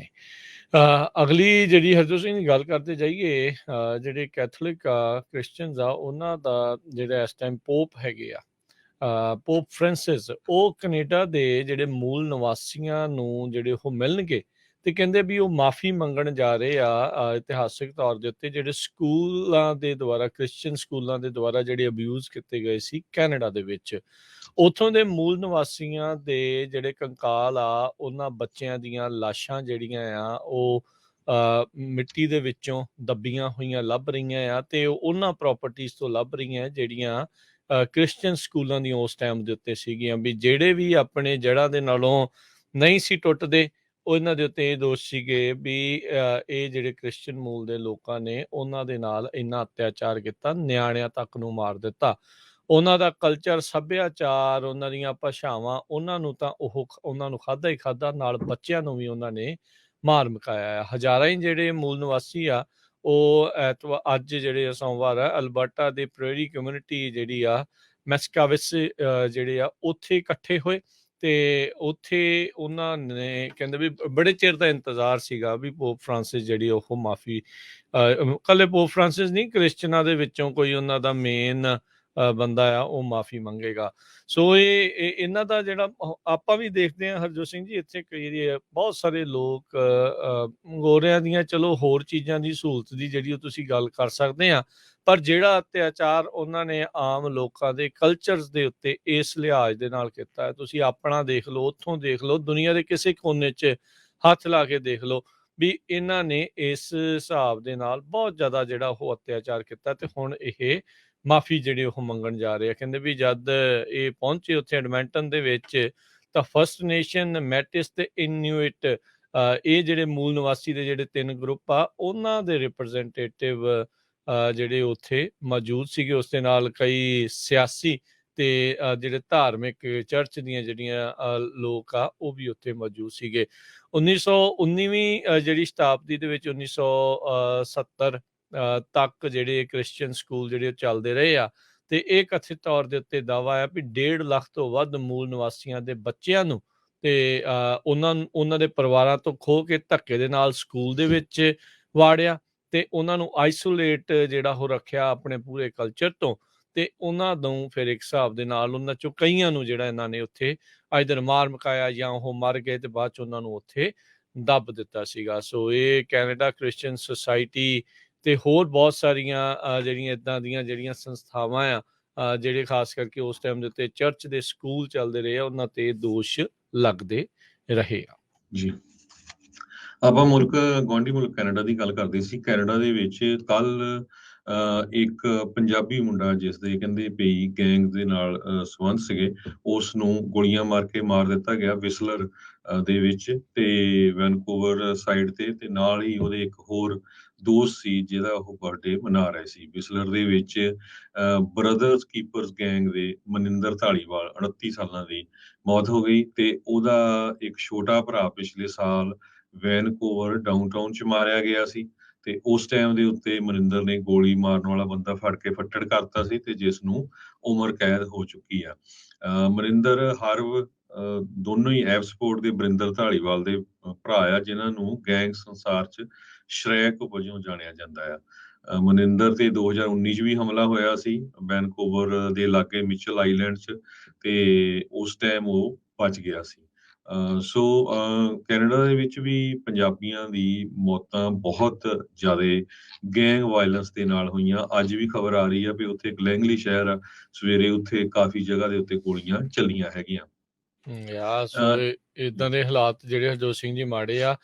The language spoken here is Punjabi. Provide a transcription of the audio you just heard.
ਨੇ। ਅਗਲੀ ਜਿਹੜੀ ਹਰਜੋਤ ਸਿੰਘ ਦੀ ਗੱਲ ਕਰਦੇ ਜਾਈਏ, ਜਿਹੜੇ ਕੈਥੋਲਿਕ ਆ, ਕ੍ਰਿਸਚੀਅਨਸ ਆ, ਉਹਨਾਂ ਦਾ ਜਿਹੜਾ ਇਸ ਟਾਈਮ ਪੋਪ ਹੈਗੇ ਆ, ਪੋਪ ਫ੍ਰਾਂਸਿਸ, ਉਹ ਕੈਨੇਡਾ ਦੇ ਜਿਹੜੇ ਮੂਲ ਨਿਵਾਸੀਆਂ ਨੂੰ ਜਿਹੜੇ ਉਹ ਮਿਲਣਗੇ ਤੇ ਕਹਿੰਦੇ ਵੀ ਉਹ ਮਾਫੀ ਮੰਗਣ ਜਾ ਰਹੇ ਆ ਇਤਿਹਾਸਿਕ ਤੌਰ ਦੇ ਉੱਤੇ ਜਿਹੜੇ ਸਕੂਲਾਂ ਦੇ ਦੁਆਰਾ, ਕ੍ਰਿਸਚੀਅਨ ਸਕੂਲਾਂ ਦੇ ਦੁਆਰਾ ਜਿਹੜੇ ਅਬਿਊਜ਼ ਕੀਤੇ ਗਏ ਸੀ ਕੈਨੇਡਾ ਦੇ ਵਿੱਚ। ਉੱਥੋਂ ਦੇ ਮੂਲ ਨਿਵਾਸੀਆਂ ਦੇ ਜਿਹੜੇ ਕੰਕਾਲ ਆ, ਉਹਨਾਂ ਬੱਚਿਆਂ ਦੀਆਂ ਲਾਸ਼ਾਂ ਜਿਹੜੀਆਂ ਆ ਉਹ ਮਿੱਟੀ ਦੇ ਵਿੱਚੋਂ ਦੱਬੀਆਂ ਹੋਈਆਂ ਲੱਭ ਰਹੀਆਂ ਆ ਤੇ ਉਹਨਾਂ ਪ੍ਰਾਪਰਟੀਜ਼ ਤੋਂ ਲੱਭ ਰਹੀਆਂ ਜਿਹੜੀਆਂ ਕ੍ਰਿਸਚੀਅਨ ਸਕੂਲਾਂ ਦੀਆਂ ਉਸ ਟਾਈਮ ਦੇ ਉੱਤੇ ਸੀਗੀਆਂ। ਵੀ ਜਿਹੜੇ ਵੀ ਆਪਣੇ ਜੜ੍ਹਾਂ ਦੇ ਨਾਲੋਂ ਨਹੀਂ ਸੀ ਟੁੱਟਦੇ, ਉਹਨਾਂ ਦੇ ਉੱਤੇ ਇਹ ਦੋਸ਼ ਸੀਗੇ ਵੀ ਇਹ ਜਿਹੜੇ ਕ੍ਰਿਸਚੀਅਨ ਮੂਲ ਦੇ ਲੋਕਾਂ ਨੇ ਉਹਨਾਂ ਦੇ ਨਾਲ ਇੰਨਾ ਅਤਿਆਚਾਰ ਕੀਤਾ, ਨਿਆਣਿਆਂ ਤੱਕ ਨੂੰ ਮਾਰ ਦਿੱਤਾ। ਉਹਨਾਂ ਦਾ ਕਲਚਰ, ਸੱਭਿਆਚਾਰ, ਉਹਨਾਂ ਦੀਆਂ ਭਾਸ਼ਾਵਾਂ, ਉਹਨਾਂ ਨੂੰ ਤਾਂ ਉਹਨਾਂ ਨੂੰ ਖਾਧਾ ਹੀ ਖਾਧਾ, ਨਾਲ ਬੱਚਿਆਂ ਨੂੰ ਵੀ ਉਹਨਾਂ ਨੇ ਮਾਰ ਮੁਕਾਇਆ ਆ। ਹਜ਼ਾਰਾਂ ਹੀ ਜਿਹੜੇ ਮੂਲ ਨਿਵਾਸੀ ਆ, ਉਹ ਅੱਜ ਜਿਹੜੇ ਸੋਮਵਾਰ ਆ, ਅਲਬਰਟਾ ਦੇ ਪ੍ਰੇਰੀ ਕਮਿਊਨਿਟੀ ਜਿਹੜੀ ਆ, ਮੈਸਕਾਵਿਸ ਜਿਹੜੇ ਆ, ਉੱਥੇ ਇਕੱਠੇ ਹੋਏ ਤੇ ਉੱਥੇ ਉਹਨਾਂ ਨੇ ਕਹਿੰਦੇ ਵੀ ਬੜੇ ਚਿਰ ਦਾ ਇੰਤਜ਼ਾਰ ਸੀਗਾ ਵੀ ਪੋਪ ਫ੍ਰਾਂਸਿਸ ਜਿਹੜੀ ਉਹ ਮਾਫੀ, ਕੱਲੇ ਪੋਪ ਫ੍ਰਾਂਸਿਸ ਨਹੀਂ, ਕ੍ਰਿਸਚਨਾਂ ਦੇ ਵਿੱਚੋਂ ਕੋਈ ਉਹਨਾਂ ਦਾ ਮੇਨ ਬੰਦਾ ਆ, ਉਹ ਮਾਫੀ ਮੰਗੇਗਾ। ਸੋ ਇਹ ਇਹਨਾਂ ਦਾ ਜਿਹੜਾ ਆਪਾਂ ਵੀ ਦੇਖਦੇ ਹਾਂ ਹਰਜੋਤ ਸਿੰਘ ਜੀ, ਇੱਥੇ ਕਈ ਬਹੁਤ ਸਾਰੇ ਲੋਕ ਗੋਰਿਆਂ ਦੀਆਂ, ਚਲੋ ਹੋਰ ਚੀਜ਼ਾਂ ਦੀ ਸਹੂਲਤ ਦੀ ਜਿਹੜੀ ਉਹ ਤੁਸੀਂ ਗੱਲ ਕਰ ਸਕਦੇ ਆ, ਪਰ ਜਿਹੜਾ ਅਤਿਆਚਾਰ ਉਹਨਾਂ ਨੇ ਆਮ ਲੋਕਾਂ ਦੇ ਕਲਚਰਸ ਦੇ ਉੱਤੇ ਇਸ ਲਿਹਾਜ਼ ਦੇ ਨਾਲ ਕੀਤਾ ਹੈ, ਤੁਸੀਂ ਆਪਣਾ ਦੇਖ ਲਓ, ਉੱਥੋਂ ਦੇਖ ਲਓ, ਦੁਨੀਆ ਦੇ ਕਿਸੇ ਕੋਨੇ 'ਚ ਹੱਥ ਲਾ ਕੇ ਦੇਖ ਲਓ ਵੀ ਇਹਨਾਂ ਨੇ ਇਸ ਹਿਸਾਬ ਦੇ ਨਾਲ ਬਹੁਤ ਜ਼ਿਆਦਾ ਜਿਹੜਾ ਉਹ ਅਤਿਆਚਾਰ ਕੀਤਾ। ਤੇ ਹੁਣ ਇਹ ਮਾਫੀ ਜਿਹੜੇ ਉਹ ਮੰਗਣ ਜਾ ਰਹੇ ਆ। ਕਹਿੰਦੇ ਵੀ ਜਦ ਇਹ ਪਹੁੰਚੇ ਉੱਥੇ ਐਡਮੰਟਨ ਦੇ ਵਿੱਚ, ਤਾਂ ਫਸਟ ਨੇਸ਼ਨ, ਮੈਟਿਸ ਤੇ ਇਨਿਊਇਟ, ਇਹ ਜਿਹੜੇ ਮੂਲ ਨਿਵਾਸੀ ਦੇ ਜਿਹੜੇ 3 ਗਰੁੱਪ ਆ, ਉਹਨਾਂ ਦੇ ਰਿਪਰੈਜ਼ੈਂਟੇਟਿਵ ਜਿਹੜੇ ਉੱਥੇ ਮੌਜੂਦ ਸੀਗੇ। ਉਸ ਦੇ ਨਾਲ ਕਈ ਸਿਆਸੀ ਤੇ ਜਿਹੜੇ ਧਾਰਮਿਕ ਚਰਚ ਦੀਆਂ ਜਿਹੜੀਆਂ ਲੋਕ ਆ, ਉਹ ਵੀ ਉੱਥੇ ਮੌਜੂਦ ਸੀਗੇ। 1919ਵੀਂ ਜਿਹੜੀ ਸ਼ਤਾਬਦੀ ਦੇ ਵਿੱਚ 1970 ਤੱਕ ਜਿਹੜੇ ਕ੍ਰਿਸਚੀਅਨ ਸਕੂਲ ਜਿਹੜੇ ਉਹ ਚੱਲਦੇ ਰਹੇ ਆ, ਤੇ ਇਹ ਕਥਿਤ ਤੌਰ ਦੇ ਉੱਤੇ ਦਾਅਵਾ ਆ ਵੀ 1.5 ਲੱਖ ਤੋਂ ਵੱਧ ਮੂਲ ਨਿਵਾਸੀਆਂ ਦੇ ਬੱਚਿਆਂ ਨੂੰ ਤੇ ਉਹਨਾਂ ਦੇ ਪਰਿਵਾਰਾਂ ਤੋਂ ਖੋਹ ਕੇ ਧੱਕੇ ਦੇ ਨਾਲ ਸਕੂਲ ਦੇ ਵਿੱਚ ਵਾੜਿਆ ਤੇ ਉਹਨਾਂ ਨੂੰ ਆਈਸੋਲੇਟ ਜਿਹੜਾ ਉਹ ਰੱਖਿਆ ਆਪਣੇ ਪੂਰੇ ਕਲਚਰ ਤੋਂ। ਤੇ ਉਹਨਾਂ ਨੂੰ ਫਿਰ ਇੱਕ ਹਿਸਾਬ ਦੇ ਨਾਲ ਉਹਨਾਂ ਚੋਂ ਕਈਆਂ ਨੂੰ ਜਿਹੜਾ ਇਹਨਾਂ ਨੇ ਉੱਥੇ ਆਈਦਰ ਮਾਰ ਮੁਕਾਇਆ ਜਾਂ ਉਹ ਮਰ ਗਏ ਤੇ ਬਾਅਦ ਚ ਉਹਨਾਂ ਨੂੰ ਉੱਥੇ ਦੱਬ ਦਿੱਤਾ ਸੀਗਾ। ਸੋ ਇਹ ਕੈਨੇਡਾ ਕ੍ਰਿਸਚੀਅਨ ਸੁਸਾਇਟੀ ਤੇ ਹੋਰ ਬਹੁਤ ਸਾਰੀਆਂ ਜਿਹੜੀਆਂ ਇੱਦਾਂ ਦੀਆਂ ਜਿਹੜੀਆਂ ਸੰਸਥਾਵਾਂ ਆ, ਜਿਹੜੇ ਖਾਸ ਕਰਕੇ ਉਸ ਟਾਈਮ ਦੇ ਉੱਤੇ ਚਰਚ ਦੇ ਸਕੂਲ ਚੱਲਦੇ ਰਹੇ ਆ, ਉਹਨਾਂ ਤੇ ਦੋਸ਼ ਲੱਗਦੇ ਰਹੇ ਆ। ਜੀ, ਆਪਾਂ ਗੁਆਂਢੀ ਮੁਲਕ ਕੈਨੇਡਾ ਦੀ ਗੱਲ ਕਰਦੇ ਸੀ। ਕੈਨੇਡਾ ਦੇ ਵਿੱਚ ਕੱਲ ਇੱਕ ਪੰਜਾਬੀ ਮੁੰਡਾ, ਜਿਸ ਦੇ ਕਹਿੰਦੇ ਪਈ ਗੈਂਗ ਦੇ ਨਾਲ ਸੰਬੰਧ ਸੀਗੇ, ਉਸ ਨੂੰ ਗੋਲੀਆਂ ਮਾਰ ਕੇ ਮਾਰ ਦਿੱਤਾ ਗਿਆ ਵਿਸਲਰ ਦੇ ਵਿੱਚ ਤੇ ਵੈਨਕੂਵਰ ਸਾਈਡ ਤੇ ਨਾਲ ਹੀ ਉਹਦੇ ਇੱਕ ਹੋਰ ਦੋਸਤ ਸੀ ਜਿਹਦਾ ਉਹ ਬਰਥਡੇ ਮਨਾ ਰਹੇ ਸੀ। ਵਿਸਲਰ ਦੇ ਵਿੱਚ ਬ੍ਰਦਰਸ ਕੀਪਰਸ ਗੈਂਗ ਦੇ ਮਨਿੰਦਰ ਧਾਲੀਵਾਲ 29 ਸਾਲਾਂ ਦੀ ਮੌਤ ਹੋ ਗਈ ਤੇ ਉਹਦਾ ਇੱਕ ਛੋਟਾ ਭਰਾ ਪਿਛਲੇ ਸਾਲ ਵੈਨਕੂਵਰ ਡਾਊਨਟਾਊਨ 'ਚ ਮਾਰਿਆ ਗਿਆ ਸੀ। ਤੇ ਉਸ ਟਾਈਮ ਦੇ ਉੱਤੇ ਮਨਿੰਦਰ ਨੇ ਗੋਲੀ ਮਾਰਨ ਵਾਲਾ ਬੰਦਾ ਫੜ ਕੇ ਫੱਟੜ ਕਰਤਾ ਸੀ ਤੇ ਜਿਸ ਨੂੰ ਉਮਰ ਕੈਦ ਹੋ ਚੁੱਕੀ ਆ। ਮਨਿੰਦਰ ਹਰਵ ਦੋਨੋਂ ਹੀ ਐਵਸਪੋਰਟ ਦੇ ਬਰਿੰਦਰ ਧਾਲੀਵਾਲ ਦੇ ਭਰਾ ਆ, ਜਿਨ੍ਹਾਂ ਨੂੰ ਗੈਂਗ ਸੰਸਾਰ 'ਚ ਸ਼ਰੈਕ ਵਜੋਂ ਜਾਣਿਆ ਜਾਂਦਾ ਆ। ਮਨਿੰਦਰ ਤੇ 2019 'ਚ ਵੀ ਹਮਲਾ ਹੋਇਆ ਸੀ ਵੈਨਕੂਵਰ ਦੇ ਲਾਗੇ ਮਿਚਲ ਆਈਲੈਂਡ 'ਚ, ਤੇ ਉਸ ਟਾਈਮ ਉਹ ਬਚ ਗਿਆ ਸੀ। ਸੋ ਕੈਨੇਡਾ ਦੇ ਵਿੱਚ ਵੀ ਪੰਜਾਬੀਆਂ ਦੀ ਮੌਤਾਂ ਬਹੁਤ ਜ਼ਿਆਦਾ ਗੈਂਗ ਵਾਇਲੈਂਸ ਦੇ ਨਾਲ ਹੋਈਆਂ। ਅੱਜ ਵੀ ਖਬਰ ਆ ਰਹੀ ਆ ਵੀ ਉੱਥੇ ਗਲੈਂਗਲੀ ਸ਼ਹਿਰ ਆ, ਸਵੇਰੇ ਉੱਥੇ ਕਾਫੀ ਜਗ੍ਹਾ ਦੇ ਉੱਤੇ ਗੋਲੀਆਂ ਚੱਲੀਆਂ ਹੈਗੀਆਂ। ਸੋ ਇਦਾਂ ਦੇ ਹਾਲਾਤ ਜਿਹੜੇ ਹਰਜੋਤ ਸਿੰਘ ਜੀ ਮਾੜੇ ਆ।